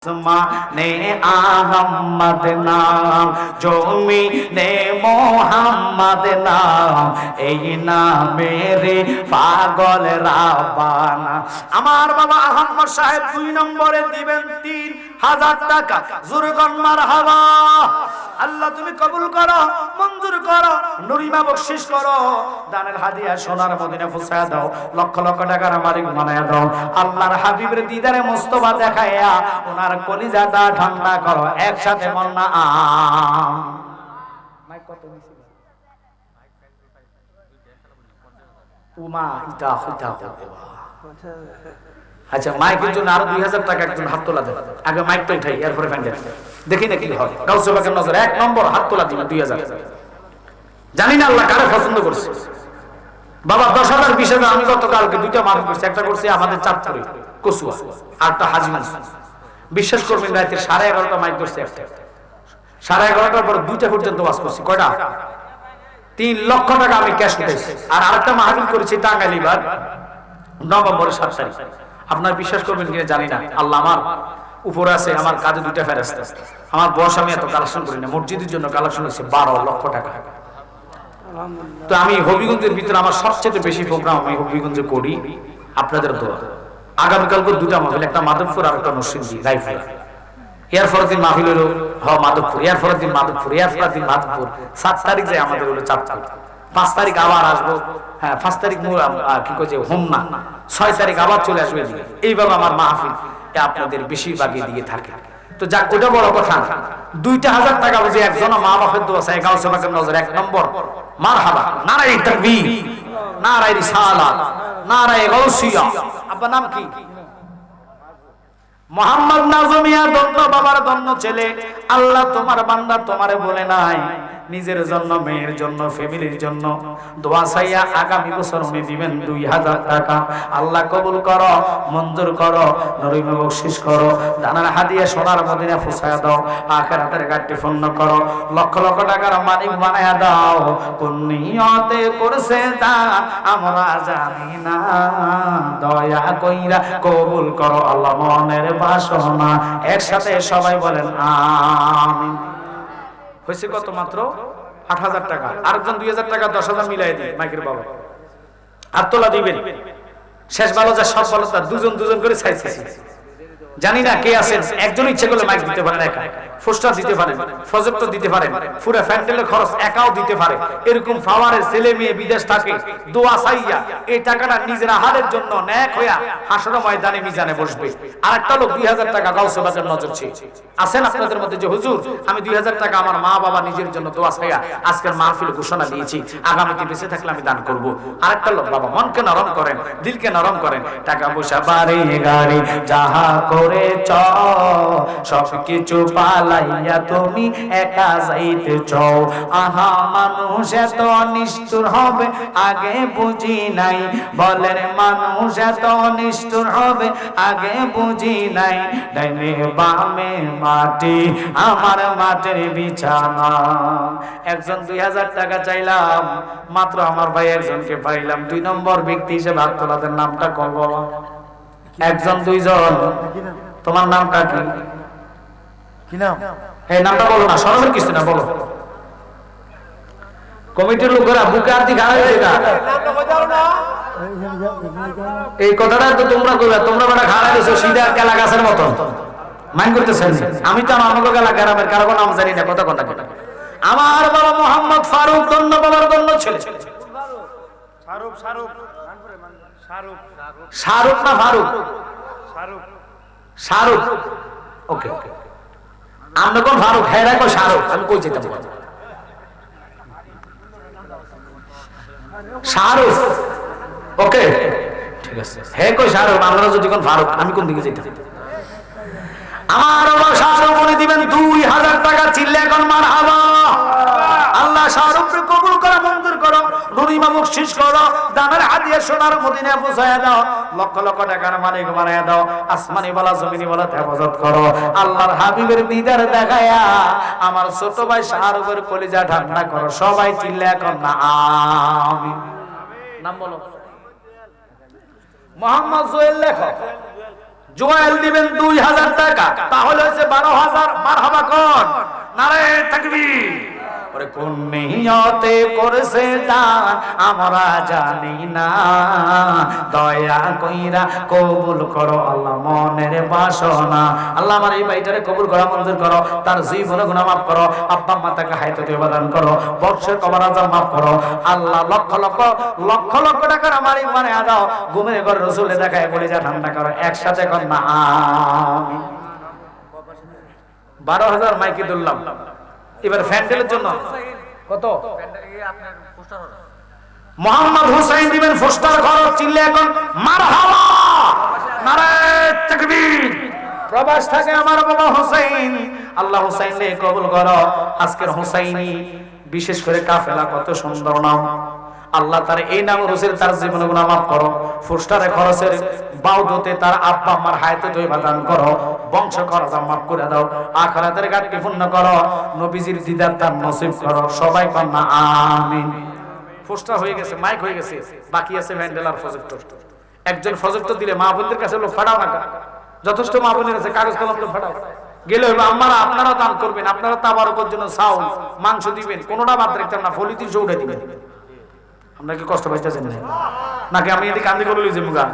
ने अहमद नाम जमीने मोहम्मद नाम এই নামেরে পাগল রাব্বানা। আমার বাবা আহমদ সাহেব 2 নম্বরে দিবেন 3000 টাকা। জোরে কোন মারহাবা। আল্লাহ তুমি কবুল করো, মঞ্জুর করো, নুরিমা বকশিশ করো, দানের হাদিয়া সোনার মদিনা পৌঁছায়া দাও, লক্ষ লক্ষ টাকার মালিক বানায়া দাও। আল্লাহর হাবিবের দিদারে মুস্তাফা দেখায়া ওনার কলিজাটা ঠান্ডা করো। একসাথে মন্না আম মাইক কত দিছি উমা ইতা ইতা আচ্ছা মাইকের জন্য আরো 2000 টাকা একজন হাত তোলা দেন। আগে মাইকটা উঠাই এরপরে প্যান্ডেল দেখি না কি হয়। গাউসে পাকের নজর 1 নম্বর হাত তোলা দিবেন 2000। জানি না আল্লাহ কারে পছন্দ করছে। বাবা 10,000 20,000 আমি গতকালকে 2টা মার্ক করছি। একটা করছি আমাদের চাঁদপুরে কসুয়া, আরটা হাজিগঞ্জ। বিশ্বাস করবেন রাতে 11:30টা মাইক করছে। একটা 11:30টার পর 2টা পর্যন্ত ওয়াজ করছি। কয়টা? 3 লক্ষ টাকা আমি ক্যাশ উঠাইছি। আর আরেকটা মাহফিল করেছি টাঙ্গাইলিবার নভেম্বরের 7 তারিখ। আপনারা বিশ্বাস করবেন কিনা জানি না, আল্লাহ আমার উপরে আছে, আমার কাজে 2টা ফেরেশতা। আমার বয়স আমি এত কালেকশন করি না। মসজিদের জন্য কালেকশন হয়েছে 12 লক্ষ টাকা। তো আমি হবিগঞ্জের ভিতরে আমার সবচেয়ে বেশি প্রোগ্রাম আমি হবিগঞ্জে করি আপনাদের দোয়া। আগামীকালকে 2টা মাহফিল, একটা মাধবপুর আর একটা নরসিংদী রাইফেল। এরপরের দিন মাহফিল হলো মাধবপুর, এরপরের দিন মাধবপুর, এরপরের দিন মাধবপুর। 7 তারিখ যায় আমাদের হলো চাঁদপুর। 5 তারিখ আবার আসবো। হ্যাঁ 5 তারিখ কি কইছে হোমনা। 6 তারিখ আবার চলে আসবে এদিকে। এইভাবে আমার মাহফিল আপনাদের বেশিরভাগই দিয়ে থাকে। তো যাক ওটা বড় কথা। 2,000 টাকা বুঝে একজন মা বাপের দোয়া চাই। গাউসে পাকের নজর 1 নম্বর মারহাবা। নারায়ে তাকবীর, নারায়ে রিসালাত, নারায়ে গাউসিয়া। আপনার নাম কি? মোহাম্মদ নাজমিয়া। দন্ন বাবার দন্ন ছেলে। আল্লাহ তোমার বান্দা তোমারে বলে নাই নিজের জন্য, মেয়ের জন্য, ফ্যামিলির জন্য দোয়া চাইয়া আগামী বছর উনি দিবেন 2,000 টাকা। আল্লাহ কবুল করো, মঞ্জুর করো, নরিমা বকশিশ করো, দানার হাদিয়া সোনার মদিনা পৌঁছায়া দাও, আখিরাতের ঘাটতি পূর্ণ করো, লক্ষ লক্ষ টাকার মালিক বানায়া দাও। কোন নিয়তে করছে তা আমরা জানি না, দয়া কইরা কবুল করো আল্লাহ মনের বাসনা। একসাথে সবাই বলেন আমিন। হয়েছে কত? মাত্র 8,000 টাকা। আরেকজন 2,000 টাকা 10,000 মিলাই দিই মাইকের বাবা। আর তোলা দিবেন। শেষ ভালো যা সব ভালো তা দুজন দুজন করে চাইছি। জানি না কে আছেন। একজন ইচ্ছে করলে মাইক দিতে পারেন, একা পোস্টার দিতে পারেন, প্রজেক্টর দিতে পারেন, পুরো প্যান্ডেলের খরচ একাও দিতে পারে। এরকম ফাওয়ারের ছেলে মেয়ে বিদেশ থাকে দোয়া চাইয়া এই টাকাটা নিজের আহারের জন্য নেক হইয়া হাসরের ময়দানে মিজানে বসবে। আরেকটা লোক 2,000 টাকা গাউসে বাজার নজর চেয়ে আছেন আপনাদের মধ্যে যে হুজুর আমি 2,000 টাকা আমার মা বাবা নিজের জন্য দোয়া চাইয়া আজকের মাহফিল ঘোষণা দিয়েছি, আগামীতে বেঁচে থাকলে আমি দান করব। আরেকটা লোক বাবা মনকে নরম করেন, দিলকে নরম করেন, টাকা পয়সা বাড়ি গাড়ি যাহা করেছ সবকিছু পালাইয়া তুমি একা যাইতে চাও। আহা মানুষ এত নিষ্ঠুর হবে আগে বুঝি নাই, বলেন মানুষ এত নিষ্ঠুর হবে আগে বুঝি নাই। ডাইনে বামে মাটি আমার মাটির বিছানা। একজন 2,000 টাকা চাইলাম, মাত্র আমার ভাই একজনকে পাইলাম। 2 নম্বর ব্যক্তি হিসেবে হাত তোলাদের নামটা কব। একজন 2জন। তোমার নামটা কি? কি নাম? এই নামটা বলো না, সরবের কিছু না বলো। কমিটির লোকেরা বুকে আর দিকে হারাই এটা এই কথাটা তো তোমরা কইবা। তোমরা বড় খাড়া দিছো সিধা কেলা গাছের মত মাইন্ড করতেছেন। আমি তো আমার কেলা গ্রামের কারো নাম জানি না। কথা কথা কথা আমার বাবা মোহাম্মদ ফারুক দন্ন বাবার দন্ন ছেলে। শাহরুখ শাহরুখ শাহরুখ শাহরুখ না ফারুক? শাহরুখ শাহরুখ। ওকে ওকে। আমরা কোন ফারুক? হ্যাঁ রাখো শাহরুখ। আমি কই যেতাম শাহরুখ। ওকে ঠিক আছে। হ্যাঁ কই শাহরুখ? আমরা যদি কোন ফারুক আমি কোন দিকে যেতাম? আমার বাবা শাহরুখ বলে দিবেন 2,000 টাকা। চিল্লে এখন মারহাবা। আল্লাহ শাহরুখকে কবুল করো, মঞ্জুর করো, নুরিমা বকশিশ করো, দানের হাদিয়া সোনার মদিনা পৌঁছায়া দাও, লক্ষ লক্ষ টাকার মালিক বানায়া দাও। আসমানি বলা জমিনি বলা হেফাজত করো। আল্লাহর হাবিবের দিদার দেখায়া আমার ছোট ভাই শাহরুখের কলিজা ঠান্ডা করো। সবাই চিল্লে এখন না আমিন। নাম বলো। মোহাম্মদ জুয়েল লেখক। জুয়েল দিবেন 2000 টাকা, তাহলে হচ্ছে 12,000। মারহাবা কোন, নারে তাকবীর। ওরে কোন নিয়তে করেছে দান আমরা জানি না, দয়া কইরা কবুল করো আল্লাহ মনের বাসনা। আল্লাহ আমার এই ভাইটারে কবুল করা মঞ্জুর করো, তার জীবনে গুনাহ মাফ করো, আব্বা মাতাকে হায়াতে প্রদান করো, বংশের কবর আযাব মাফ করো আল্লাহ। লক্ষ লক্ষ লক্ষ লক্ষ টাকার আমার ইমানে দাও, ঘুমের ঘরে রাসূলে দেখায় বলে যা ঠান্ডা করো, একসাথে কর না আমিন। 12,000 মাইকে দিলাম। এবার ফ্যান্ডেলের জন্য কত? মোহাম্মদ হুসাইন দিবেন পোস্টার খরচ, চিল্লে এখন মারহাবা, নারে তাকবীর। প্রবাস থাকে আমার বাবা হুসাইন, আল্লাহ হুসাইনকে কবুল করো। আজকের হুসাইনি বিশেষ করে কাফেলা কত সুন্দর নাম, আল্লাহ তার এই নাম রসুল তার জীবনে গুনাহ মাফ করো, পোস্টারে খরচের বাউদতে তার আব্বা আম্মার হায়াতে দইবা দান করো, বংশ খরচ মাফ করে দাও, আখিরাতের ঘাটতি পূর্ণ করো, নবীজির দিদার দান নসিব করো। সবাই কন্যা আমিন। পোস্টার হয়ে গেছে, মাইক হয়ে গেছে, বাকি আছে ভ্যান্ডেল আর প্রজেক্টর। একজন প্রজেক্টর দিলে মা বোনদের কাছে লোক ফাটাও না, যথেষ্ট মা বোনের কাছে কাগজ কলম লোক ফাটাও গেলে আমরা আপনারা দান করবেন, আপনারা তাবারকের জন্য চাউল মাংস দিবেন, কোনোটা বাদ রাখতেন না, ফলিতি চৌড়ে দিবেন। আমরা কি কষ্ট পাইতেছেন নাকি? আমি এদিকে কান্দি করে লইছি মুগা,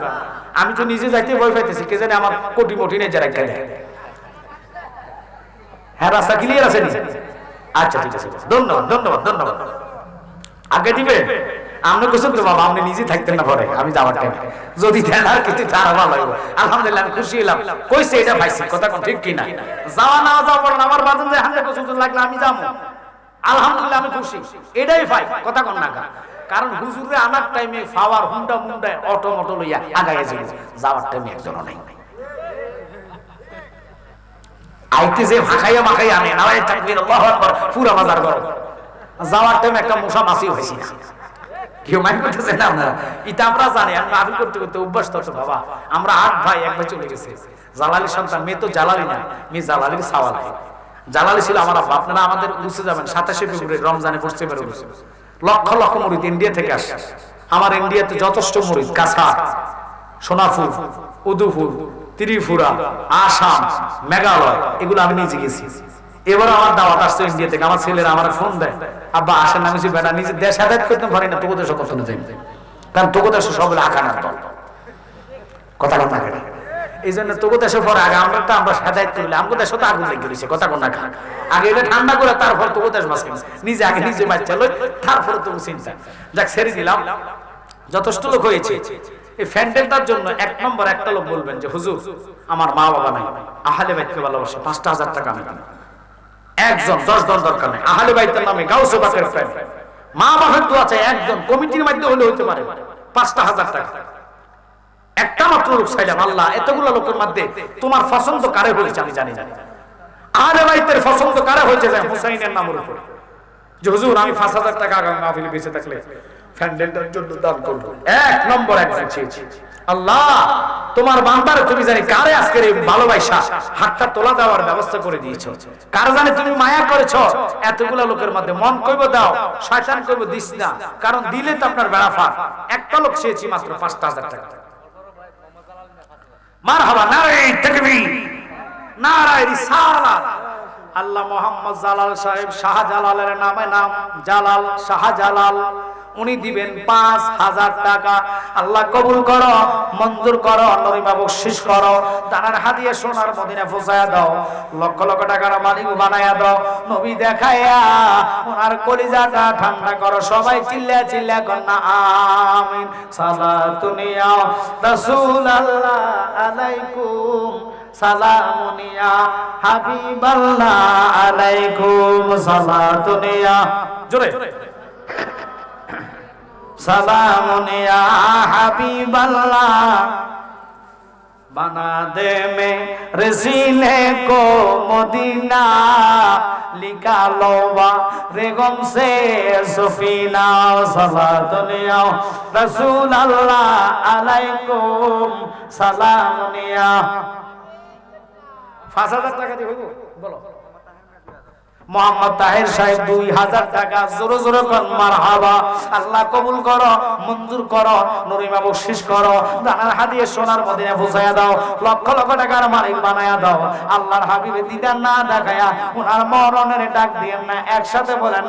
আমি তো নিজে যাইতে ভয় পাইতেছি, কে জানে আমার কোটি মোটি নেই যারা খেলে। হ্যাঁ, রাস্তা ক্লিয়ার আছে নি? আচ্ছা ঠিক আছে, ধন্যবাদ ধন্যবাদ ধন্যবাদ। আগে দিবে আমরা কিছু তো বাবা, আপনি নিজে থাকতেন না পরে আমি যাওয়ার টাইম যদি দেন আর কিছু তার ভালো লাগবে। আলহামদুলিল্লাহ আমি খুশি হলাম, কইছে এটা পাইছি, কথা কোন ঠিক কিনা? যাওয়া না যাওয়া বলেন, আমার বাজান যে 100% লাগলে আমি যাবো, আলহামদুলিল্লাহ আমি খুশি, এটাই পাই, কথা কোন না। কারণ হুজুরে আনার টাইমে পাওয়ার হুন্ডা মুন্ডায় অটো মটো লইয়া আগায় যাবে, যাওয়ার টাইমে একজনও নাই। আইতে যে ভাখাইয়া মাখাইয়া আনে নারায়ে তাকবীর আল্লাহু আকবার, পুরা বাজার গরম। যাওয়ার টাইমে একটা মশা মাছি হইছি না, কেউ মাইন্ড করতেছে না? আপনারা এটা আমরা জানি, আমি মাহফিল করতে করতে অভ্যাস তো বাবা। আমরা 8 ভাই, এক ভাই চলে গেছে, জালালি সন্তান, মেয়ে তো জালালি না, মেয়ে জালালির সাওয়াল। জালালি ছিল আমার আব্বা। আপনারা আমাদের উরুসে যাবেন 27 ফেব্রুয়ারি রমজানে পড়তে পারে উরুস, লক্ষ লক্ষ মুরিদ ইন্ডিয়া থেকে আসে। আমার ইন্ডিয়াতে যথেষ্ট মুরিদ, কাছাড়, সোনাপুর, উদয়পুর, ত্রিপুরা, আসাম, মেঘালয়, এগুলো আমি নিজে গেছি। এবার আমার দাওয়াত আসছে ইন্ডিয়া থেকে, আমার ছেলেরা আমার ফোন দেয়, আব্বা আসেন না। আমি বেটা নিজে দেশ আদায় করতে পারি না, তোকে দেশ কত না যাই, কারণ তোকে দেশ সবগুলো আকানার দল, কথা কথা কেটে। এই জন্য তোকে দেশের পরে আগে আমরা সাদায়িত্ব করলে আমাকে দেশে তো আগুন লেগে রয়েছে, কথা কোন খা। আগে এটা ঠান্ডা করে তারপর তোকে দেশ বাঁচে, নিজে আগে নিজে বাচ্চা লই, তারপরে তোকে চিন্তা। যাক ছেড়ে দিলাম, যথেষ্ট লোক হয়েছে। এই ফ্যান্ডেলটার জন্য 1 নম্বর একটা লোক বলবেন যে হুজুর আমার মা বাবা নাই, আহলে বাইতকে ভালোবাসে, 5,000 টাকা আমি দিই। একজন 10 জন দরকার নেই, আহলে বাইতের নামে গাউসে বাকের প্রেম, মা বাবার দোয়া চাই, একজন কমিটির মাধ্যমে হলে হইতে পারে, 5,000 টাকা। একটা মাত্র লোক চাইলাম, আল্লাহ এতগুলো লোকের মধ্যে তোমার পছন্দ কারে হয়েছে আমি জানি না, আহলে বাইতের পছন্দ কারে হয়েছে যায় হুসাইনের নামের উপরে, যে হুজুর আমি 5,000 টাকা আগামী মাহফিলে বেঁচে থাকলে ফ্যান্ডেলটার জন্য দান করব। 1 নম্বর একজন চেয়েছি, আল্লাহ তোমার বান্দার তুমি জানি কারে আজকের এই ভালোবাসা হাতটা তোলা দেওয়ার ব্যবস্থা করে দিয়েছো, কার জানে তুমি মায়া করেছো এতগুলা লোকের মধ্যে। মন কইব দাও, শয়তান কইব দিস না, কারণ দিলে তো আপনার বেড়া ফার। একটা লোক চেয়েছি মাত্র 5,000 টাকা। মারহাবা, নারে তাকবীর, নারে রিসালাত। আল্লাহ মোহাম্মদ জালাল সাহেব, শাহজালালের নামে নাম জালাল, শাহজালাল, উনি দিবেন 5,000 টাকা। আল্লাহ কবুল করো, মঞ্জুর করো, নরিমা বকশিশ করো, দানার হাদিয়া সোনার মদিনা পৌঁছায়া দাও, লক্ষ লক্ষ টাকার মালিক বানায়া দাও, নবী দেখায়া ওনার কলিজাটা ঠান্ডা করো। সবাই চিল্লা চিল্লা কন্যা আমিন। সালাতুন ইয়া রাসূলুল্লাহ আলাইকুম, সালামুন ইয়া হাবিবাল্লাহ আলাইকুম, সালাতুন ইয়া জোরে সালামুন ইয়া হাবিবাল্লাহ, बना दे में रसीले को मदीना, निकालो रेगम से सफीना, सलातुन या रसूल अल्लाह अलैकुम, सलामुन या। 5,000 টাকা দিয়ে হইব বলো, মোহাম্মদ তাহের সাহেব 2000 টাকা, জোরে জোরে কোন মারহাবা। আল্লাহ কবুল করো, মঞ্জুর করো, নরিমা বকশিশ করো, দানার হাদিয়ে সোনার মদিনা পৌঁছায়া দাও, লক্ষ লক্ষ টাকার মালিক বানায়া দাও। আল্লাহর হাবিবের দিদার না দেখায়া ওনার মরণের ডাক দিয়েন না, একসাথে বলেন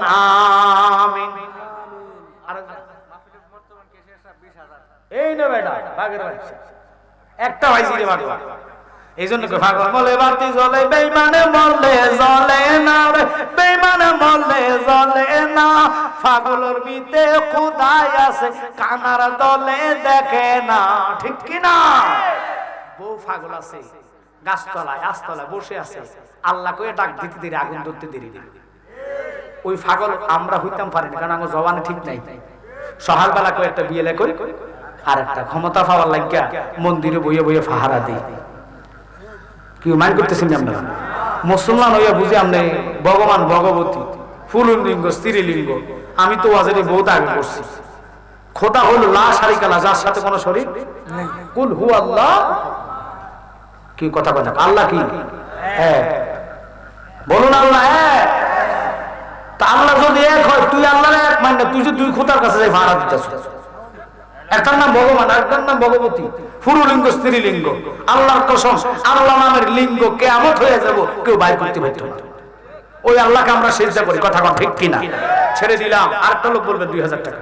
আমিন। এই নে বেটা বাগের বাচ্চা একটা ভাইজি রে বাবা, এই জন্য পাগল বলে বাতি জ্বলে, বেঈমানে মরলে জ্বলে না রে, বেঈমানে মরলে জ্বলে না। পাগলের ভিতে খোদাই আছে, কানার দলে দেখে না, ঠিক কি না? বউ পাগল আছে গাছতলায় আস্তলায় বসে আছে, আল্লাহ কয়ে ডাক দিতে দেরি, আগুন ধরতে দেরি। ওই পাগল আমরা হইতাম পারি না, কারণ আমার জবান ঠিক নাই। সকালবেলা কয়ে একটা বিয়ে লেখ আর একটা ক্ষমতা পাওয়ার লাগিয়া মন্দিরে বইয়ে বইয়ে ফাহারা দিই। কি মাইন্ড করতেছেন আপনারা? মুসলমান হইয়া বুঝে আপনি ভগবান ভগবতী ফুললিঙ্গ স্ত্রীলিঙ্গ। আমি তো ওয়াজের বহুত আগে করছি। খোদা হলো লা শারিকা লাহু, যার সাথে কোনো শরীক নেই। কুল হু আল্লাহ, কি কথা বলেন? আল্লাহ কি? হ্যাঁ, বলুন আল্লাহ এক। তা আল্লাহ যদি এক হয়, তুই আল্লাহর এক মানে তুই যে দুই খোদার কাছে যাই ভাড়া দিতেছিস। একটার নাম ভগবান, একটার নাম ভগবতী, পুরুলিঙ্গ স্ত্রীলিঙ্গ। আল্লাহর কসম, আল্লাহ নামের লিঙ্গ কিয়ামত হয়ে যাব, কেউ বাইর করতে পারত না। ওই আল্লাহকে আমরা সিজদা করি, কথা কথা ঠিক কিনা? ছেড়ে দিলাম। আরেকটা লোক বলবে 2000 টাকা।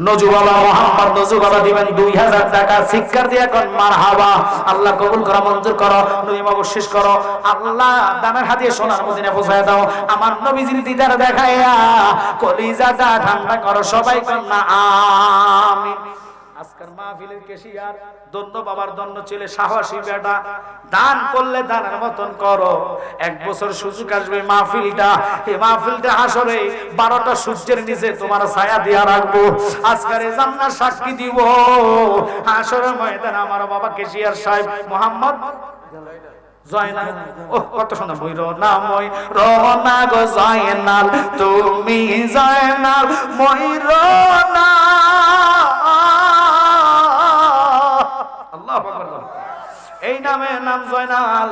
নজু বাবা, মোহাম্মদ নজু বাবা দিবেন 2000 টাকা। শিক্ষার দিয়ে এখন মারহাবা। আল্লাহ কবুল করো, মঞ্জুর করো, নইমা বকশিশ করো। আল্লাহ দানের হাতে সোনার মদিনা পৌঁছায় দাও। আমার নবীজির দিদার দেখাইয়া কলিজাটা ঠান্ডা করো, সবাই কর না আমিন। আজকের মাহফিলের কেশিয়ার দন্য বাবার দন্য ছেলে, সাহসী বেটা, দান করলে দানের মতন করো। 1 বছর সুযোগ আসবে মাহফিলটা, এই মাহফিলটা আসরে 12টা সূর্যের নিচে তোমার ছায়া দিয়া রাখবো। আজকের জান্নাত সাক্ষী দিব। আসরের ময়দানে আমার বাবা কেশিয়ার সাহেব মোহাম্মদ জয়নাল, ও কত সুন্দর বই, রনাময় রনা গো জয়নাল, তুমি জয়নাল মই রনা। এই নামে নাম জয়নাল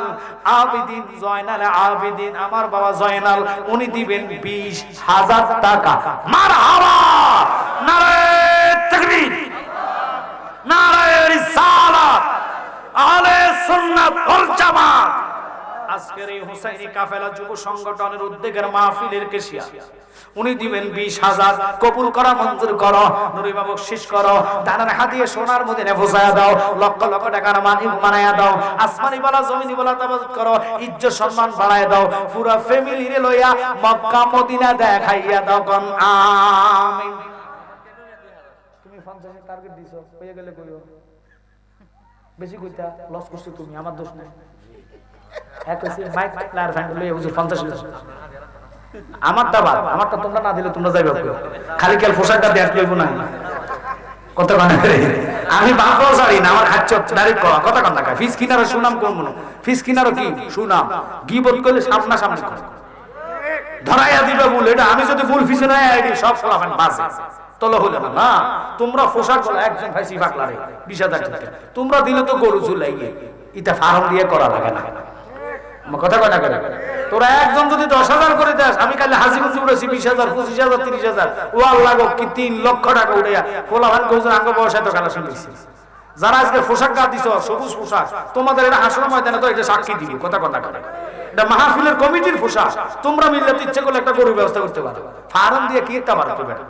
আবিদিন, জয়নাল আবিদিন। আমার বাবা জয়নাল, উনি দিবেন 20,000 টাকা। মারহাবা, নারায়ে তাকবীর, নারায়ে রিসালাত, আহলে সুন্নাত ওয়াল জামাত। আজকের এই হুসাইনি কাফেলা যুব সংগঠনের উদ্যোগের মাহফিলের কেশিয়া, উনি দিবেন 20,000। কবুল করা, মঞ্জুর করো, নরিমা বকশিশ করো, দানের হাদিয়ে সোনার মদিনা পৌঁছায়া দাও, লক্ষ লক্ষ টাকার মালিক বানায়া দাও। আসমানি বলা জমিনি বলা তাবাজ্জুদ করো, ইজ্জত সম্মান বাড়ায় দাও। পুরা ফ্যামিলি রে লইয়া মক্কা মদিনা দেখাইয়া দাও, কোন আমিন। তুমি 50 টার্গেট দিছো, হয়ে গেলে কইও বেশি কইতা, লস করছো তুমি, আমার দোষ নাই। এক কইছি মাইক প্লেয়ার ফ্যান লইয়া বুঝো 50। আমারটা বাদ, আমারটা তোমরা না দিলে তোমরা যাইবে খালি কাল পোশাকটা দেয়া লইব না। কত কানে আমি বাপও জানি না, আমার খাচ্ছ ডাইরেক্ট কথা কান না। ফিস কিনারও সুনাম কোন মনে, ফিস কিনারও কি সুনাম। গিবত করলে সামনা সামনে ধরাইয়া দিবে বলে, এটা আমি যদি ভুল ফিসে নাই আইডি সব ফলাফান বাজে তলো হলো না। না, তোমরা পোশাক বলো একজন ভাইসি ফাকলারে 20,000 টাকা তোমরা দিলে তো গরু চুলাইয়ে, এটা ফার্ম দিয়ে করা লাগে না। কথা কথা করে তোরা একজন যদি 10,000 করে দেস, আমি কালে হাজিগঞ্জি উড়েছি 20,000, 25,000, 30,000, ও আল্লাহ গো কি 3 লক্ষ টাকা উড়ে ফলাফান কৌজুর আঙ্গ বসায় তো খেলা শুনেছি। যারা আজকে পোশাক গা দিছ, সবুজ পোশাক, তোমাদের এটা হাসর ময়দানে তো এটা সাক্ষী দিব। কথা কথা করে এটা মাহফিলের কমিটির পোশাক। তোমরা মিললে তো ইচ্ছে করলে একটা গরুর ব্যবস্থা করতে পারো। ফার্ম দিয়ে কি একটা বাড়তে পারে,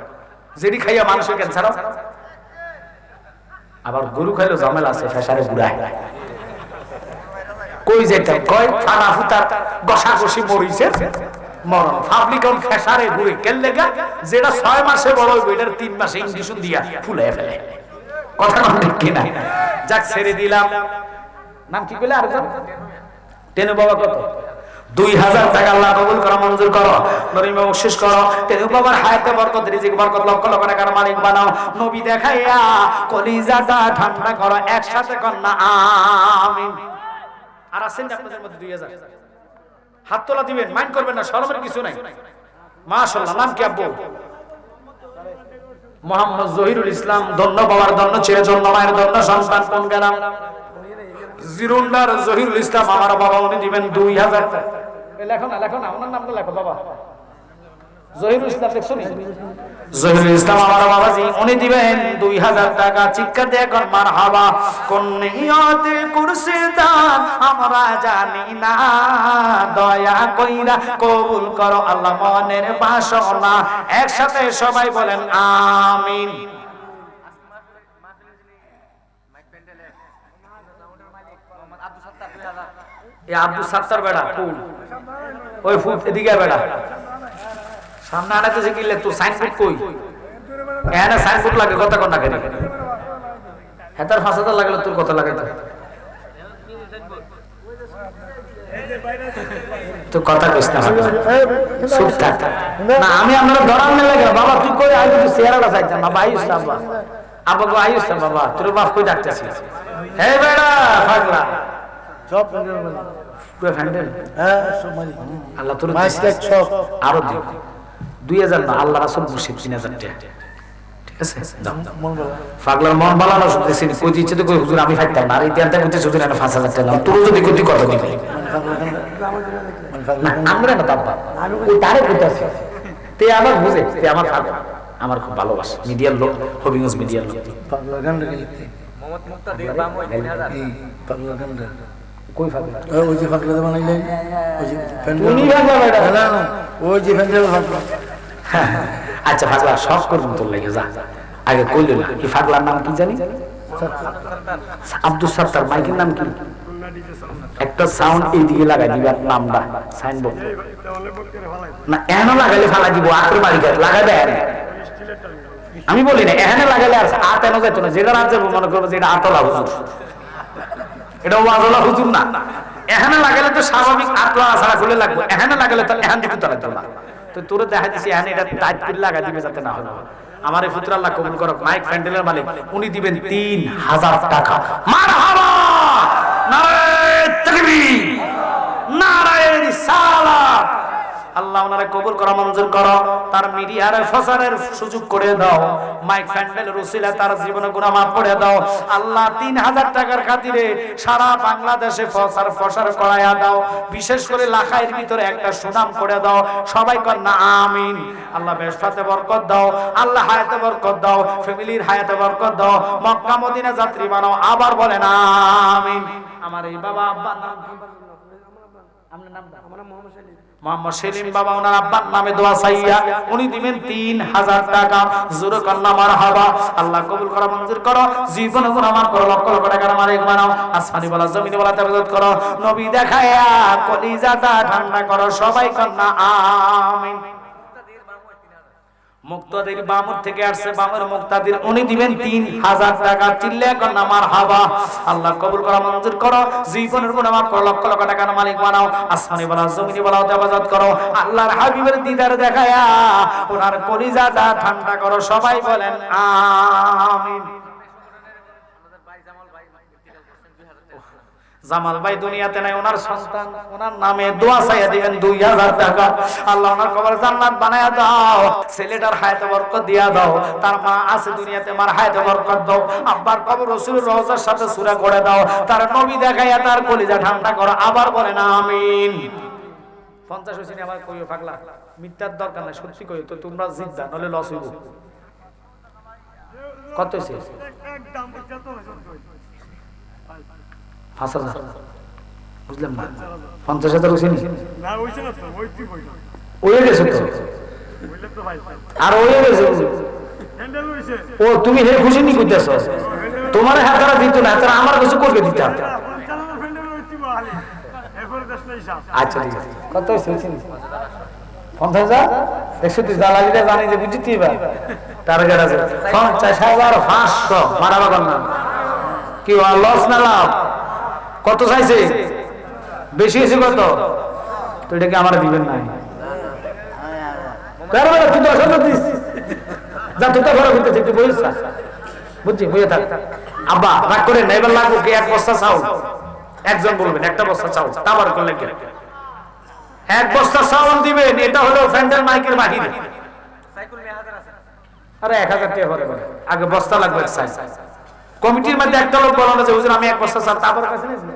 যেটি খাইয়া মানুষের ক্যান্সার। আবার গরু খাইলেও ঝামেলা আছে, ফেসারে বুড়ায় কই যেতে কয় ফানা ফুতা গসাগসি মরিছে মরণ। পাবলিক অন ফেসারে ঘুরে কেন লেগা, যেটা 6 মাসে বড় হইব এটার 3 মাসে ইনজেকশন দিয়া ফুলে ফেলে। কথা ঠিক কিনা? যাক ছেড়ে দিলাম। নাম কি কইলে আরেকজন? টেনু বাবা কত? 2,000 টাকা। আল্লাহ কবুল করো, মঞ্জুর করো, নরিমা বকশিশ করো। টেনু বাবার হায়াতে বরকত, রিজিক বরকত, লক্ষ লক্ষ টাকার মালিক বানাও। নবী দেখাইয়া কলিজাটা ঠান্ডা করো, একসাথে কর না আমিন। আর আছেন আপনাদের মধ্যে 2,000 হাত তোলা দিবেন, মাইন্ড করবেন না, শরমের কিছু নাই। মাশাআল্লাহ। নাম কি আব্বু? মোহাম্মদ জহিরুল ইসলাম। ধন্য বাবার ধন্য, ছেলে ধন্য, মায়ের ধন্য, সন্তান কোন গেলাম জিরুন্ডার জহিরুল ইসলাম আমার বাবা উনি দিবেন 2000 টাকা। লেখো না ওনার নামটা লেখো বাবা, জহিরুল ইসলাম দেখছো নি? জহিরুল ইসলাম আমার বাবাজি উনি দিবেন 2000 টাকা। চিৎকার দিয়ে এখন মারহাবা। কোন নিয়তে করছে দান আমরা জানি না, দয়া কইরা কবুল করো আল্লাহ মনের বাসনা। একসাথে সবাই বলেন আমিন। এই আব্দুল সাত্তার বেড়া কোন? ওই ফুট এদিকে বেড়া সামনে আনাতেছে কিলে তো সাইনবোর্ড কই? এখানে সাইনবোর্ড লাগে কথা কোন না কেন? হেতার 5000 লাগলে তোর কথা লাগে তো কথা কইছ না চুপ থাক না। আমি আপনারা ধরার না লাগে বাবা তুই কই আই তুই চেহারাটা চাইতাম না ভাই ইসলাম বাবা আব্বা গো আইছ বাবা তোর বাপ কই ডাকতেছিস? হে বেড়া পাগলা সব হ্যান্ডেল হ্যাঁ সব মারি আল্লাহ তোর মাইস্টেক সব আরো দিও 2000 না আল্লাহ রাসূল মুর্শিদ 3000 টাকা ঠিক আছে দাও পাগলার মন বালানো শুনতেছি কই দিচ্ছে তো কই হুজুর আমি ফাইতাম না আর ইতিহাসটা কইতে হুজুর এনে 5000 টাকা দাও তোর যদি কইতে কত দিবি না আমরা না বাবা ওই তারে কইতাছি তে আমার বুঝে তে আমার পাগল আমার খুব ভালোবাসে মিডিয়ার লোক হবিগঞ্জ মিডিয়ার লোক পাগলা গান লিখতে মোহাম্মদ মুক্তাদির বাম 3000 এই পাগলা গান কই পাগলা ওই যে পাগলা বানাইলেন ওই যে তুমি পাগলা বেটা না না ওই যে ফ্যান্ডেল পাগলা আচ্ছা পাগলা সব করুন তোর লাগে যা আগে কইল না এই পাগলার নাম কি জানি? আব্দুল সাত্তার। মাইকের নাম কি? একটা সাউন্ড এই দিকে লাগাই দিবার নামটা সাইনবোর্ড না এখানে লাগাইলে ফালা দিব আত্র বাড়ি লাগাই দেয় আমি বলি না এখানে লাগাইলে আর আত এনে যেত না যেটা রাত যাবো মনে করবো যে এটা আতলা হুজুর এটা ওয়াজলা হুজুর না। এখানে লাগাইলে তো স্বাভাবিক আতলা ছাড়া খুলে লাগবে, এখানে লাগাইলে তো এখান দিকে তো লাগবে না। তো তোরে দেখা দিছি এখানে এটা টাইট করে লাগাই দিবে যাতে না হয়। আমার এই পুত্র আল্লাহ কবুল করুক। মাইক প্যান্ডেলের মালিক উনি দিবেন 3000 টাকা। মারহাবা নারায়ে তাকবীর নারায়ে রিসালাত। আল্লাহ ওনারে কবুল করা মঞ্জুর করো। তার মিডিয়ার ফসারের সুযোগ করে দাও। মাইক প্যান্ডেলের উসিলা তার জীবনে গুনাহ মাফ করে দাও আল্লাহ। 3000 টাকার খাতিরে সারা বাংলাদেশে ফসার করায়া দাও। বিশেষ করে লাখাইয়ের ভিতরে একটা সুনাম করে দাও। সবাই কর না আমিন। আল্লাহ বেশফাতে বরকত দাও, আল্লাহ হায়াতে বরকত দাও, ফ্যামিলির হায়াতে বরকত দাও। মক্কা মদিনা যাত্রী বানাও। আবার বলেন আমিন। আমার এই বাবা আব্বার নাম কি? আপনার নামটা? আমার নাম মোহাম্মদ সেলিম। মোহাম্মদ সেলিম বাবা ওনার আব্বার নামে দোয়া চাইয়া উনি দিবেন 3000 টাকা। জোরে কন্না মারহাবা। আল্লাহ কবুল করা মঞ্জুর করো। জীবনে গুনাহ মাফ করো। লক্ষ লক্ষ টাকার মালিক বানাও। আসমানি বলা জমিনে বলা তাবাদত করো। নবী দেখায়া কলিজাটা ঠান্ডা করো। সবাই কন্না আমিন। মুক্তাদির বামুর থেকে আসছে বামের মুক্তাদির উনি দিবেন 3000 টাকা। চিল্লে কন্না মারহাবা। আল্লাহ কবুল করা মঞ্জুর করো। জীবনের গুনাহ মাফ করো। লক্ষ লক্ষ টাকার মালিক বানাও। আসমানি বলা জমিনে বলা তাবাদত করো। আল্লাহর হাবিবের দিদার দেখায়া ওনার কলিজাটা ঠান্ডা করো। সবাই বলেন আমিন। জামাল ভাই দুনিয়াতে নাই, ওনার সন্তান ওনার নামে দোয়া চাইয়া দিবেন 2000 টাকা। আল্লাহ ওনার কবর জান্নাত বানায়া দাও। ছেলেটার হায়াতে বরকত দিয়া দাও। তার মা আছে দুনিয়াতে, মার হায়াতে বরকত দাও। আব্বার কবর রাসূলুর রওজার সাথে সূরা করে দাও। তার নবী দেখাইয়া তার কলিজা ঠান্ডা করো। আবার বলেন আমিন। 50 হইছে আবার কইও পাগলা মিথ্যার দরকার নাই, সত্যি কইও তো তোমরা জিতবা নলে লস হইব। কত হইছে? একদম কত হইছে? 5000 বুঝলাম না। 50000 হইছে নি? না হইছে না তো, ওই গেছে তো। বললে তো ভাই আর ওই গেছে হ্যান্ডেল হইছে। ও তুমি হে খুশি নি কইতাছ? তোমার হাতারা দিত না, তারা আমার কিছু করবে দিতা। আচ্ছা ঠিক আছে। কত হইছে? 5000 130 দালালিটা জানি যে বুঝিতি বা টার্গেট আছে 50500 মারাবা কর না কি লস না লাভ? কত চাইছে? বেশি হয়েছে কত? তো এটা কি আমার দিবেন নাই? তুই 10,000 দিস যা তোটা ঘরে ঘুরতেছে একটু বলিস বুঝছি বুঝে থাক। আব্বা রাগ করে না, এবার লাগবো কি 1 বস্তা চাউল। একজন বলবেন একটা বস্তা চাউল তাবার করলে কি 1 বস্তা চাউল দিবেন। এটা হলো ফ্যান্ডেল মাইকের বাহিরে। আরে 1000 টাকা হবে আগে বস্তা লাগবে। কমিটির মধ্যে একটা লোক বলল যে হুজুর আমি এক বস্তা চাল তারপর কাছে নিয়েছি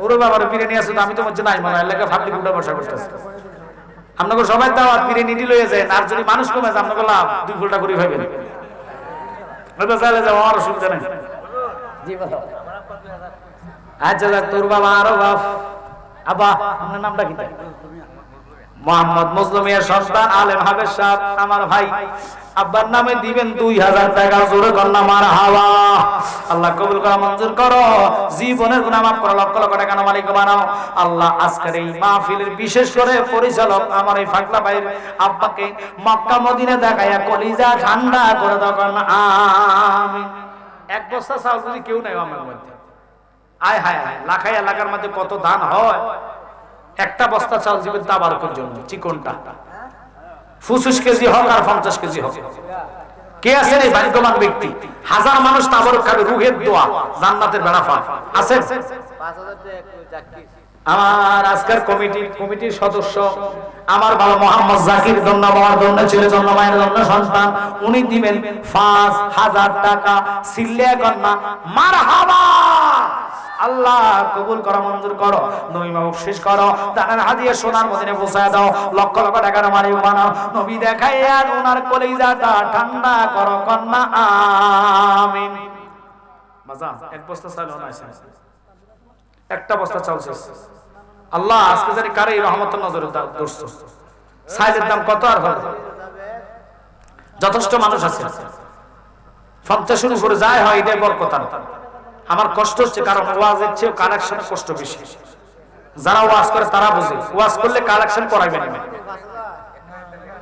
ওরে বাবার বিরিয়ানি আছে তো আমি তো মধ্যে নাই মনে হয় এলাকা ফাবলিক উঠে বসা করতেছে আপনাকে সবাই দাওয়াত বিরিয়ানি নিয়ে লয়ে যায় আর যদি মানুষ কমে যায় আপনাকে লাভ 2 ফুলটা করে খাইবেন ওটা চাইলে যাও আর অসুবিধা নেই জি বলো আচ্ছা তোর বাবা আরো বাপ আবা আপনার নামটা কি মোহাম্মদ মজলুমিয়া সন্তান আলেম হাফেজ সাহেব আমার ভাই আব্বার নামে দিবেন 2000 টাকা জোরে কন্যা মারহাবা আল্লাহ কবুল করো মঞ্জুর করো জীবনের গুনাহ মাফ করো লক্ষ লক্ষ টাকা মালিক বানাও আল্লাহ আজকের এই মাহফিলের বিশেষ করে পরিচালক আমার এই ফাকলা ভাইয়ের আব্বাকে মক্কা মদিনা দেখায়া কলিজা ঠান্ডা করে দাও কন্যা আমিন এক বস্তা চাল যদি কেউ নাই আমার মধ্যে আয় হায় হায় লাখাই এলাকার মধ্যে কত দান হয় একটা বস্তা চাল দিবেন তাবারকের জন্য চিকনটা 25 কেজি হোক আর 50 কেজি হোক কে আছে এই ভাগ্যবান ব্যক্তি হাজার মানুষ তাবারক খাবে রূহের দোয়া জান্নাতের বেড়া পায় আছে 5000 আমার আজকের কমিটির সদস্য আমার ভালো মোহাম্মদ জাকির জন্য বাবার জন্য ছেলে জন্য মায়ের জন্য সন্তান উনি দিবেন 5000 টাকা সিল্লিয়া কন্যা মারহাবা আল্লাহ কবুল করো মঞ্জুর করো নবী বকশিশ করো দানের হাদিয়া সোনার মদিনে পৌঁছায় দাও লক্ষ লক্ষ টাকার মালিক বানাও নবী দেখাইয়া ওনার কলিজাটা ঠান্ডা করো কন্যা আমিন বাজান এক বস্তা চাল আছে একটা বস্তা চাল শেষ আল্লাহ আজকে জানি কারে রহমতের নজরে দর্শো সাইজের দাম কত আর হবে যথেষ্ট মানুষ আছে 50 উপরে যায় হয় এটাই বরকত আমার কষ্ট হচ্ছে কারণ ওয়াজের চেয়ে কালেকশনের কষ্ট বেশি যারা ওয়াজ করে তারা বুঝে ওয়াজ করলে কালেকশন করাইবেন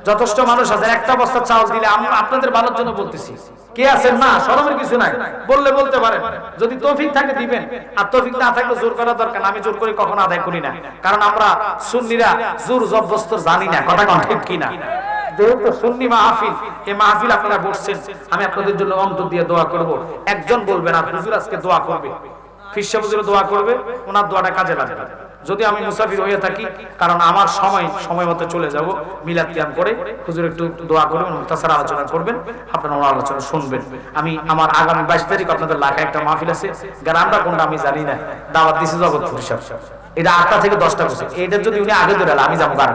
যথেষ্ট মানুষ আছে একটা বস্তা চাল দিলে আমি আপনাদের ভালোর জন্য বলতেছি কে আছেন না শরমের কিছু নাই বললে বলতে পারেন যদি তৌফিক থাকে দিবেন আর তৌফিক না থাকলে জোর করা দরকার আমি জোর করে কখনো আদায় করি না কারণ আমরা সুন্নিরা জোর জবরদস্ত জানি না কথা কোন ঠিক কি না যেহেতু সুন্নি মাহফিল এই মাহফিল আপনারা বসছেন আমি আপনাদের জন্য অন্তর দিয়ে দোয়া করব একজন বলবেন আর হুজুর আজকে দোয়া করবে ফিরসা হুজুর দোয়া করবে ওনার দোয়াটা কাজে লাগবে যদি আমি মুসাফির হয়ে থাকি কারণ আমার সময় মতো চলে যাব মিলাদ কিয়াম করে হুজুর একটু দোয়া করবেন মুখতাসার আলোচনা করবেন আপনারা ওনার আলোচনা শুনবেন আমি আমার আগামী 22 তারিখ আপনাদের লাখে একটা মাহফিল আছে গ্রামটা কোনটা আমি জানি না দাওয়াত দিছি জগৎপুর সাহেব এটা 8টা থেকে 10টা বসে এটা যদি উনি আগে ধরে আমি যাবো আর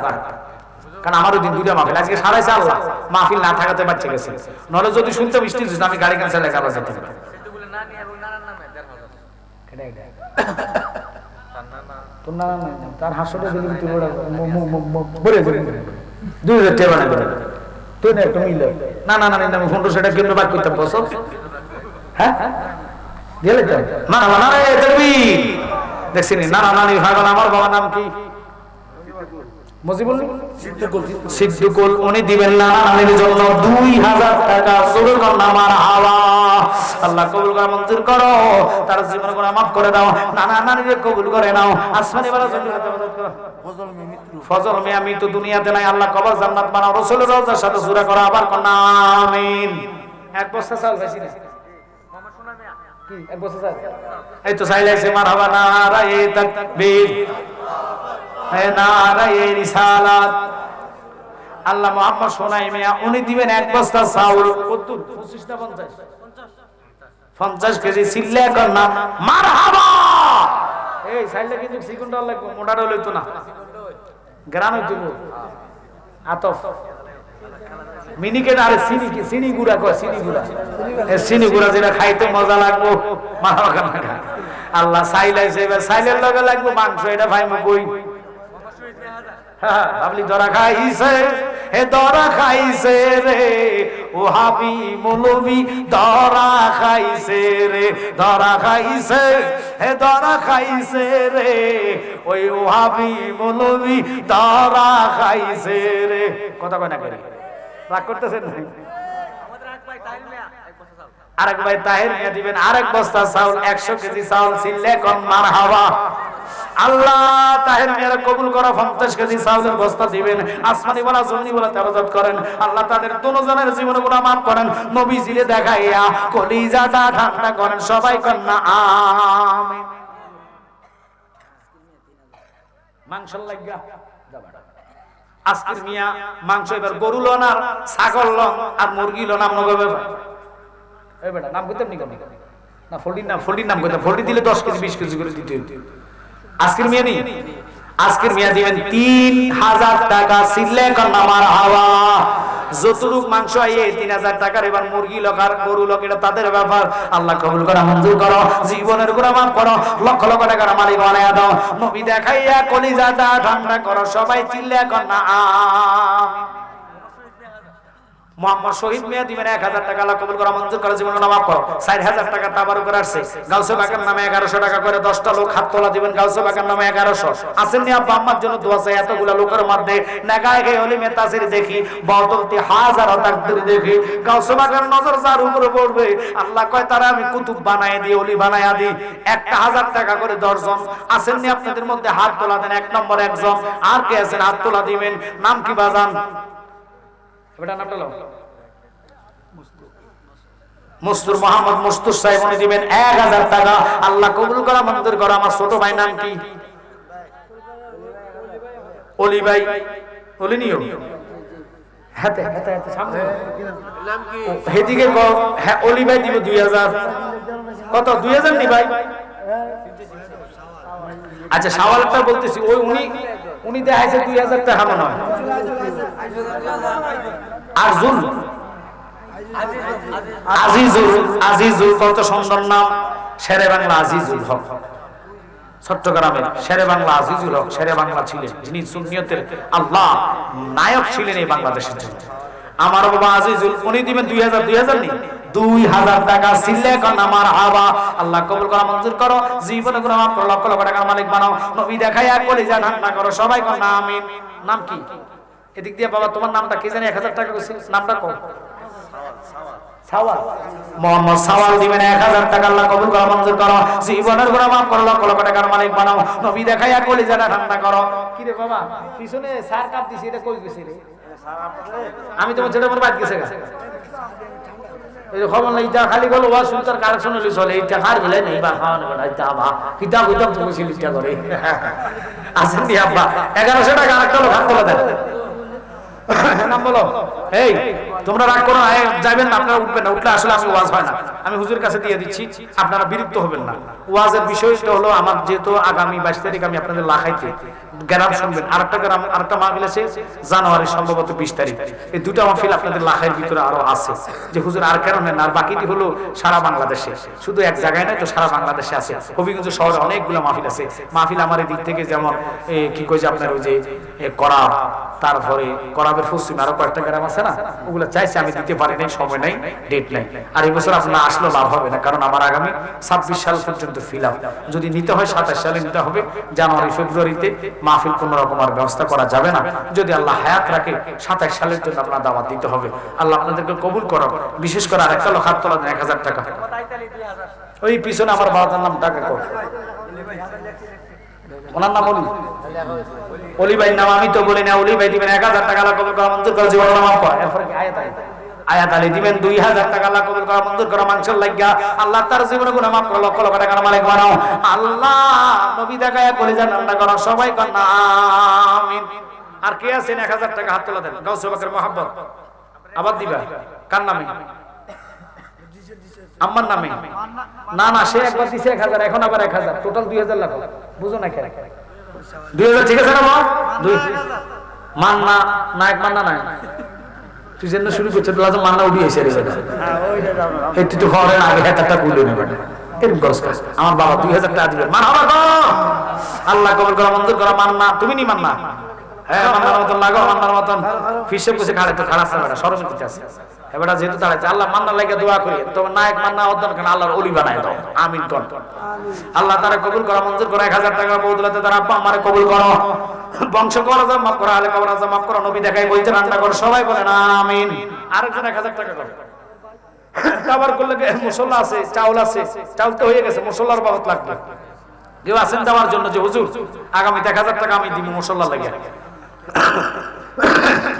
কারণ আমারও দিন দুইটা মাহফিল আজকে সারাইছে আল্লাহ মাহফিল না থাকাতে বাচ্চা গেছে নলে যদি শুনতে বৃষ্টি আমি গাড়ি ক্যান্সেল লেখা বাজে তার হাসলে না না না আমি 1500 টাকা কেমনে বাদ করতাম বছর হ্যাঁ গেলে তো না না দেখছি না না না আমার বাবার নাম কি মজিবুল সিদ্দিকুল উনি দিবেন নানার জন্য 2000 টাকা জোরে কন্যা মারহাবা আল্লাহ কবুল করে মঞ্জুর করো তার জীবন গুনাহ মাফ করে দাও নানা নানিকে কবুল করে নাও আসমানি বালা জান্নাতে মদদ করো ফজল মিয়া আমি তো দুনিয়াতে নাই আল্লাহ কবর জান্নাত বানাও রাসূলের রওজার সাথে সূরা করো আবার কন্যা আমিন এক বস্তা চাল বেশি না মামা শোনা মিয়া কি এক বস্তা চাল এই তো চাইলাইছে মারহাবা নারায়ে তাকবীর নারায়ে রিসালাত আল্লাহ মুহাম্মদ শোনাই মিয়া উনি দিবেন এক বস্তা চাউল কত 25 না 50 কেজি সিল্লা কন্যা মারহাবা এই চাইলে কিন্তু সিকুন্ডা লাগবে মোটাটা লইতো না গ্রামে দিব আতফ মিনিকেট আর চিনি গুড়া কয় চিনি গুড়া যেটা খাইতে মজা লাগবো মারহাবা কন্যা আল্লাহ চাইলাইছে এবার চাইলের লগে লাগবে মাংস এটা ভাইমু কই আপনি দরা খাইছে হে দরা খাইছে রে ও হাবি মৌলবি দরা খাইছে রে দরা খাইছে হে দরা খাইছে রে ওই ও হাবি মৌলবি দরা খাইছে রে কথা কয় না করে রাগ করতেছেন আরেক ভাই তাহের মিয়া দিবেন আরেক বস্তা চাউল 100 কেজি চাউল ছিলে কোন মারহাবা আল্লাহ তাহের মিয়ার কবুল করো 50 কেজি চাউলের বস্তা দিবেন আসমানি ওয়ালা জমিনি ওয়ালা তেরাজাত করেন আল্লাহ তাদের দুজনের জীবন গুনাহ মাফ করেন নবীজিরে দেখাইয়া কলিজাটা ঠান্ডা করেন সবাই কন্যা আমিন মাংস লাগা আজকের মিয়া মাংস এবার গরু লন আর ছাগল লন আর মুরগি লন আমনগো এই বেটা নাম কইতেন নি না ফোল্ডির নাম কথা, ফোল্ডি দিলে 10 কেজি 20 কেজি করে দিতে হতো। আজকের মেয়ে নেই, আজকের মেয়ে দিবেন 3000 টাকা সিলে কন্নামার হাওয়া। যতটুক মাংস আইয়ে 3000 টাকার, এবার মুরগি লোক আর গরু লোক এটা তাদের ব্যাপার। আল্লাহ কবুল করো, মঞ্জুর করো, জীবনের গুনাহ মাফ করো, লক্ষ লক্ষ টাকার মালিক বানায়া দাও। নবী দেখাইয়া কলিজাটা ঠান্ডা করো, সবাই চিল্লা কন্না আমিন। মোহাম্মদ শহীদ মিয়া দিবেন 1000 টাকা, আল্লাহ কবুল করো, মঞ্জুর করো, জীবনের গুনাহ মাফ করো। 4000 টাকা তাবারুক করে আসছে, গাউসে বাকের নামে 1100 টাকা করে 10টা লোক হাত তোলা দিবেন, গাউসে বাকের নামে 1100। আসেন নি আব্বা আম্মার জন্য দোয়া চাই, এতগুলা লোকের মধ্যে নাগায় গে ওলিমে তাসির দেখি, বদলতি হাজার তাকদীর দেখি, গাউসে বাকের নজর যার উপরে পড়বে আল্লাহ কয় তারা আমি কুতুব বানায় দিই, ওলি বানায়া দিই। 1000 টাকা করে 10 জন। আসেন নি আপনাদের মধ্যে হাত তোলা দেন, 1 নম্বর একজন। আর কে আছেন হাত তোলা দিবেন? নাম কি বাজান? এটা নামটা লাও। মুস্তুর মোহাম্মদ মুস্তুর সাহেব উনি দিবেন 1000 টাকা, আল্লাহ কবুল করা মঞ্জুর করা। আমার ছোট ভাই নাম কি? অলি ভাই, অলি নিও হাতে হাতে হাতে সামনে নাম কি? হেদিকে কো। হ্যাঁ অলি ভাই দিব 2000। কত? 2000 নি ভাই? আচ্ছা সওয়ালটা বলতেছি, ওই উনি দেখাইছে 2000 টাকা মনে হয়। আরজুল আজিজুল, কত সুন্দর নাম, শেরে বাংলা আজিজুল হক, চট্টগ্রামের শেরে বাংলা আজিজুল হক শেরে বাংলা ছিলেন, যিনি সুন্নিয়তের আল্লাহ নায়ক ছিলেন এই বাংলাদেশের জন্য। আমার বাবা আজিজুল, উনি দিবেন 2000 নি 2000 টাকা সিলে কোন আমার হাওয়া। আল্লাহ কবুল করো, মঞ্জুর করো, জীবনে গুনাহ মাফ করো, লক্ষ লক্ষ টাকার মালিক বানাও। নবী দেখাইয়া কলিজা ঠান্ডা করো, সবাই কোন আমিন। নাম কি? এদিক দিয়ে বাবা তোমার নামটা কি জানি? 1000 টাকা কইছি, নামটা কও। সাওয়াল, মোহাম্মদ সাওয়াল দিবেন 1000 টাকা, আল্লাহ কবুল করো, মঞ্জুর করো, জীবনের গুনাহ মাফ করো, লক্ষ লক্ষ টাকার মালিক বানাও। নবী দেখাইয়া কলিজাটা ঠান্ডা করো। কি রে বাবা পিছনে সার কাট দিছি, এটা কই গেছে রে? আমি তোমার ছেলে মনে বাদ গেছে গেছে এই খবর নাই, এটা খালি গেল ওয়াজ সুলতার কালেকশন হলে চলে, এটা কার গেলে নেই বা খাওয়ানো না, এটা আবা কিতাব কিতাব তুমি সিলিটা করে আসেন দি আব্বা 1100 টাকা আরেকটা লোক হাত তোলা দেন। নাম বলো। এই তোমরা রাগ করো না, যাবেন না, আপনারা উঠবেন না, উঠলে আসলে আমি ওয়াজ হয় না, আমি হুজুরের কাছে দিয়ে দিচ্ছি, আপনারা বিরক্ত হবেন না। ওয়াজের বিষয়টা হলো আমার যেহেতু আগামী 22 তারিখ আমি আপনাদের লাখাইতে গ্রাম শুনবেন, আরেকটা গ্রাম আরেকটা মাহফিল আছে জানুয়ারি সম্ভবত 20 তারিখ। এই দুটো মাহফিল আপনাদের লাখাইয়ের ভিতরে আরো আছে, যে হুজুর আর কেন নেন, আর বাকিটি হলো সারা বাংলাদেশে, শুধু এক জায়গায় নয় তো, সারা বাংলাদেশে আছে। হবিগঞ্জ শহরে অনেকগুলো মাহফিল আছে। মাহফিল আমার এই দিক থেকে যেমন কি কইছে আপনার ওই যে করাব, তারপরে করাবের পশ্চিম আরো কয়েকটা গ্রাম আছে না, ওগুলো চাইছে আমি দিতে পারি নাই, সময় নাই, ডেট নাই। আর এই বছর আপনার আসলে লাভ হবে না, কারণ আমার আগামী 26 সাল পর্যন্ত ফিল আপ, যদি নিতে হয় 27 সালে নিতে হবে। জানুয়ারি ফেব্রুয়ারিতে মাহফিল কোন রকম আর ব্যবস্থা করা যাবে না, যদি আল্লাহ হায়াত রাখে 27 সালের জন্য আপনার দাওয়াত দিতে হবে। আল্লাহ আপনাদেরকে কবুল করো। বিশেষ করে আরেকটা লোক হাত তোলা দেন 1000 টাকা। ওই পিছনে আমার বাবার নাম টাকা কর, ওনার নাম অলি ভাই নাম আমি তো বলি না। অলি ভাই দিবেন 1000 টাকা, আল্লাহ কবুল করো, মঞ্জুর করো, জীবন মাফ করো। এরপরে কি আয়াত আলী দিবেন 2000 টাকা, আল্লাহ কবুল করো, মঞ্জুর করো, মাংসের লাগিয়া আল্লাহ তার জীবনে গুনাহ মাফ করো, লক্ষ লক্ষ টাকার মালিক বানাও। আল্লাহ নবী দেখায়া কলিজা ঠান্ডা করো, সবাই কর না আমিন। আর কে আছেন 1000 টাকা হাত তোলা দেন? গাউসে বাকের মোহাম্মদ আবার দিবা। কার নামে? আম্মার নামে? না না, সে একবার দিছে 1000, এখন আবার 1000, টোটাল 2000 লাখ। বুঝো না কেন 2000? ঠিক আছে না মা? মান্না নায়ক, মান্না নায়ক তুই যেন শুরু করছে, মান্না উঠি এসে একটু তো ঘরের আগে 1000 কুলে নেবে এরকম খরচ কাজ। আমার বাবা 2000 টাকা দিবেন, আল্লাহ কবুল করা, মঞ্জুর করা। মান্না তুমি নি মান্না? হ্যাঁ মান্নার মতন লাগো, মান্নার মতন ফিসে বসে খাড়ে তো খারাপ না, সরম করতে আছে এবারে যেহেতু দাঁড়াইছে। আল্লাহ মান্নার লাগে দোয়া করি, তোমার নায়ক মান্না অর্জন কেন আল্লাহর ওলি বানায় দাও, আমিন কর। আল্লাহ তারা কবুল করা, মঞ্জুর করা। 1000 টাকা বদলাতে তারা আব্বা আমারে কবুল করো, বংশ করা যা মাফ করা, আলে কবরা যা মাফ করো। নবী দেখাই বলতে রান্না করো, সবাই বলেন আমিন। আরেকজন 1000 টাকা করো। আবার করলে মুসল্লা আছে, চাউল আছে, চাউল তো হয়ে গেছে, মুসল্লার বাবদ লাগবে। কেউ আছেন দেওয়ার জন্য যে হুজুর আগামী 1000 টাকা আমি দিব মুসল্লা লাগে?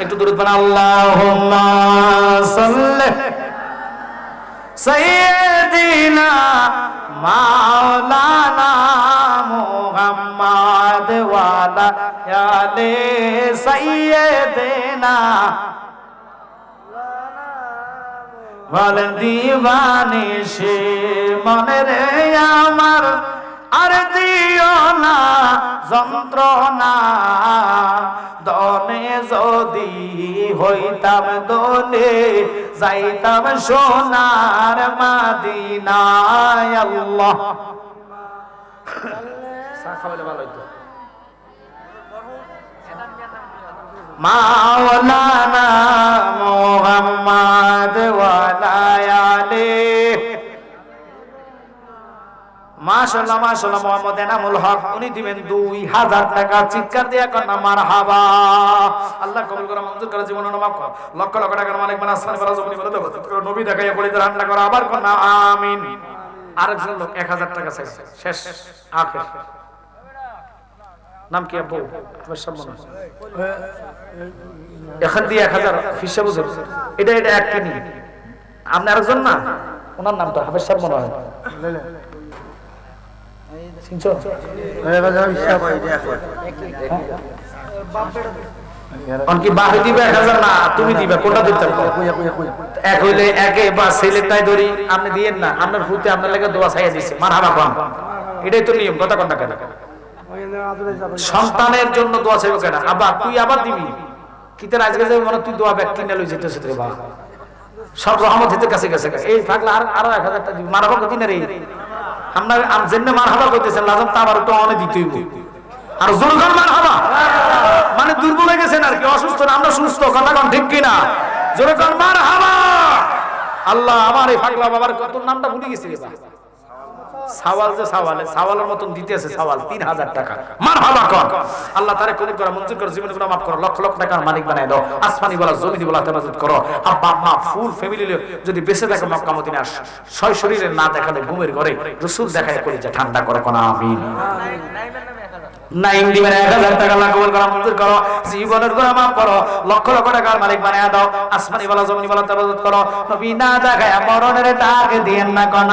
একটু দূরত বানা। আল্লাহুম্মা সাল্লি সাইয়্যিদিনা মাওলানা মুহাম্মদ ওয়া আলা আলি সাইয়্যিদিনা বলেন দিবানি সে মনে রে আমার আর দিও না যন্ত্রণা দনে যদি হইতাম দোলে যাইতাম সোনার মাদিনায় আল্লাহ মাওলানা মুহাম্মদ ওয়ালা আলিহি মাশাআল্লাহ মাশাআল্লাহ মোহাম্মদ এনামুল হক উনি দিবেন 2000 টাকা চিৎকার দিয়ে কোন মারহাবা আল্লাহ কবুল করে মঞ্জুর করে জীবন মাফ কর লক্ষ লক্ষ টাকার মালিক বানা আসমানি বলা জমিনি বলা দেব নবী দেখাইয়া বলি রান্না করা আবার কোন আমিন আরেকজন লোক 1000 টাকা চাইছে শেষ আখের নাম কি আপু তোমার সম্মান এখন দিয়ে 1000 ফিসা বুঝুন এটা এক কিনি আপনি আরেকজন না ওনার নামটা হাফেজ সাহেব মনে হয় চিনছো অনকি বাহি দিবে 1000 না তুমি দিবে কোনটা দিতে এক হইলে একে বা ছেলেটাই ধরি আপনি দিয়েন না আপনার ফুতে আপনার লাগি দোয়া ছাইয়া দিছে মারহাবা কোন এটাই তো নিয়ম কথা কোনটা কেন সন্তানের জন্য দোয়া চাইবো কেন আবার তুই আবার দিবি কিতে আজকে যাবে মানে তুই দোয়া ব্যাগ কিনে লই যেতেছ রে বাবা সব রহমত হতে কাছে কাছে এই থাকলে আর 1000 টাকা দিবি মারহাবা কত দিন রে আমরা জেনে মারহাবা কইতেছেন লাজম তা আবার তো অনেক দিতেই আর জোরগান মারহাবা মানে দুর্বল হয়ে গেছেন আর কি অসুস্থ না আমরা সুস্থ কথা কোন ঠিক কি না জোরগান মারহাবা আল্লাহ আমার এই পাগলা বাবার কত নামটা ভুলে গেছি রে বাবা সওয়াল যে সওয়ালে সওয়ালের মতন দিতেছে সওয়াল 3000 টাকা মারহাবা কর আল্লাহ তারে কবুল করে মঞ্জুর করে জীবনে গুনাহ maaf করো লক্ষ লক্ষ টাকার মালিক বানায় দাও আসমানি বলা জমিনি বলা হেফাজত করো আব্বা আম্মা ফুল ফ্যামিলি যদি বেঁচে থাকে মক্কা মদিনা ছয় শরীরে না দেখালে ঘুমের ঘরে রাসূল দেখায় কলিজা ঠান্ডা করে কোন আমিন নাইম দিবেন 1000 টাকা আল্লাহ কবুল করে মঞ্জুর করো জীবনের গুনাহ maaf করো লক্ষ লক্ষ টাকার মালিক বানায় দাও আসমানি বলা জমিনি বলা হেফাজত করো নবী না দেখায় মরণের ডাক দিয়েন না কোন